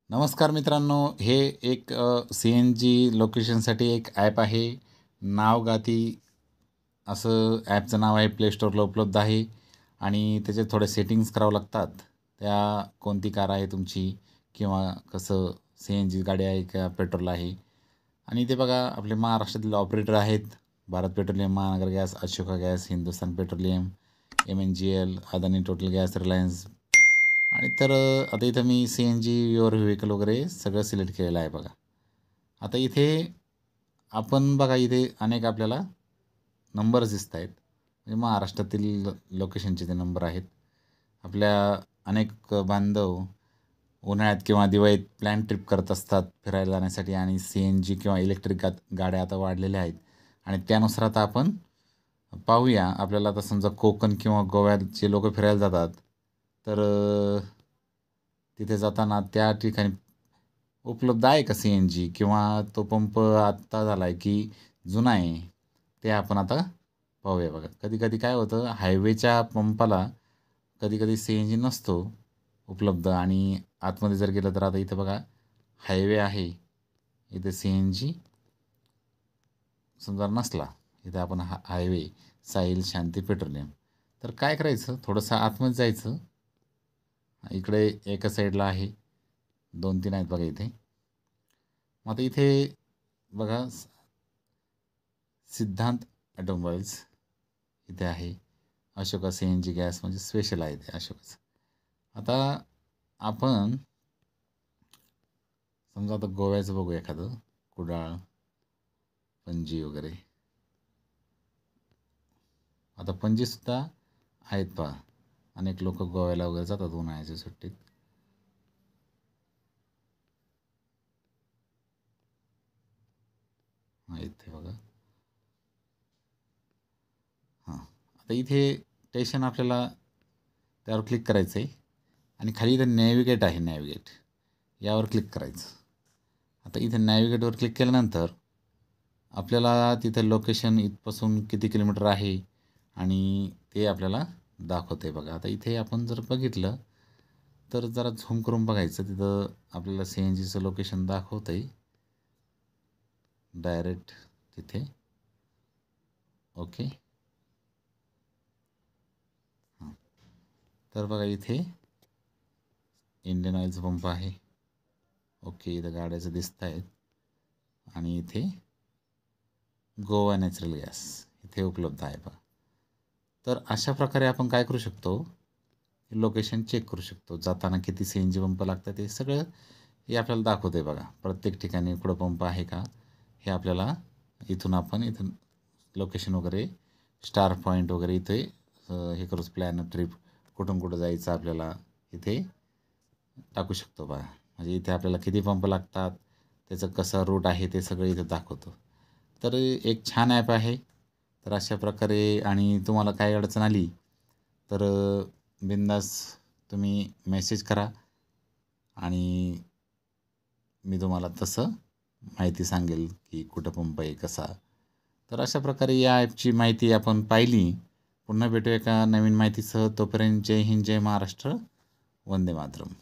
नमस्कार मित्रांनो, हे एक CNG लोकेशनसाठी एक ॲप आहे. नावगाती असं ॲपचं नाव आहे. प्ले स्टोअरला उपलब्ध आहे आणि त्याचे थोडे सेटिंग्स करावं लागतात. कोणती कार आहे तुमची किंवा कसं CNG गाडी आहे का पेट्रोल आहे. आणि ते बघा आपले महाराष्ट्रातील ऑपरेटर आहेत. भारत पेट्रोलियम, महानगर gas, Ashoka gas, Hindustan petroleum, MNGL, Adani total gas, Reliance. आणि तर आता इथं मी CNG युअर व्हेकल वगैरे सगळं सिलेक्ट केलेलं आहे बघा. आता इथे आपण बघा इथे अनेक आपल्याला नंबर्स दिसत आहेत. म्हणजे महाराष्ट्रातील लोकेशनचे ते नंबर आहेत. आपल्या अनेक बांधव उन्हाळ्यात किंवा दिवाळीत प्लॅन ट्रिप करत असतात फिरायला जाण्यासाठी आणि CNG किंवा इलेक्ट्रिक गाड्या आता वाढलेल्या आहेत. आणि त्यानुसार आता आपण पाहूया. आपल्याला आता समजा कोकण किंवा गोव्याचे लोक फिरायला जातात, तर तिथे जाताना त्या ठिकाणी उपलब्ध आहे का CNG किंवा तो पंप आत्ता झाला आहे की जुना आहे, ते आपण आता पाहूया बघा. कधी-कधी काय होतं, हायवेच्या पंपाला कधी-कधी CNG नसतो उपलब्ध आणि आतमध्ये जर गेलं तर आता इथं बघा हायवे आहे. इथे CNG समजा नसला, इथे आपण हायवे साहिल शांती पेट्रोलियम, तर काय करायचं, थोडंसं आतमध्ये जायचं. इकडे एका साईडला आहे, 2-3 आहेत बघा इथे. मग आता इथे बघा सिद्धांत ऑटोमोबाईल्स इथे आहे. अशोका CNG गॅस म्हणजे स्पेशल आहे ते अशोकाचं. आता आपण समजा आता गोव्याचं बघू एखादं, कुडाळ, पणजी वगैरे. आता पणजीसुद्धा आहेत पहा. अनेक लोक गोव्याला वगैरे जातात उन्हाळ्याच्या सुट्टीत. हां, इथे बघा. हां, आता इथे स्टेशन आपल्याला त्यावर क्लिक करायचं आहे आणि खाली इथं नॅव्हिगेट आहे, नॅव्हिगेट यावर क्लिक करायचं. आता इथे नॅव्हिगेटवर क्लिक केल्यानंतर आपल्याला तिथं लोकेशन इथपासून किती किलोमीटर आहे आणि ते आपल्याला दाखवतं आहे बघा. आता इथे आपण जर बघितलं तर जरा झूम करून बघायचं, तिथं आपल्याला CNGचं लोकेशन दाखवतं आहे डायरेक्ट तिथे. ओके. हां, तर बघा इथे इंडियन ऑइलचा पंप आहे. ओके, इथं गाड्याचं दिसत आहेत आणि इथे गोवा नॅचरल गॅस इथे उपलब्ध आहे बघा. तर अशा प्रकारे आपण काय करू शकतो, लोकेशन चेक करू शकतो. जाताना किती CNG पंप लागतात हे सगळं हे आपल्याला दाखवतं आहे बघा. प्रत्येक ठिकाणी कुठं पंप आहे का हे आपल्याला इथून आपण इथून लोकेशन वगैरे स्टार पॉईंट वगैरे इथे हे करू, प्लॅन ट्रिप कुठून कुठं जायचं आपल्याला इथे टाकू शकतो बघा. म्हणजे इथे आपल्याला किती पंप लागतात, त्याचं कसं रूट आहे ते सगळं इथे दाखवतो. तर एक छान ॲप आहे. तर अशा प्रकारे आणि तुम्हाला काय अडचण आली तर बिनधास्त तुम्ही मेसेज करा आणि मी तुम्हाला तसं माहिती सांगेल की कुठं पंप आहे कसा. तर अशा प्रकारे या ॲपची माहिती आपण पाहिली. पुन्हा भेटू एका नवीन माहितीसह. तोपर्यंत जय हिंद, जय महाराष्ट्र, वंदे मातरम.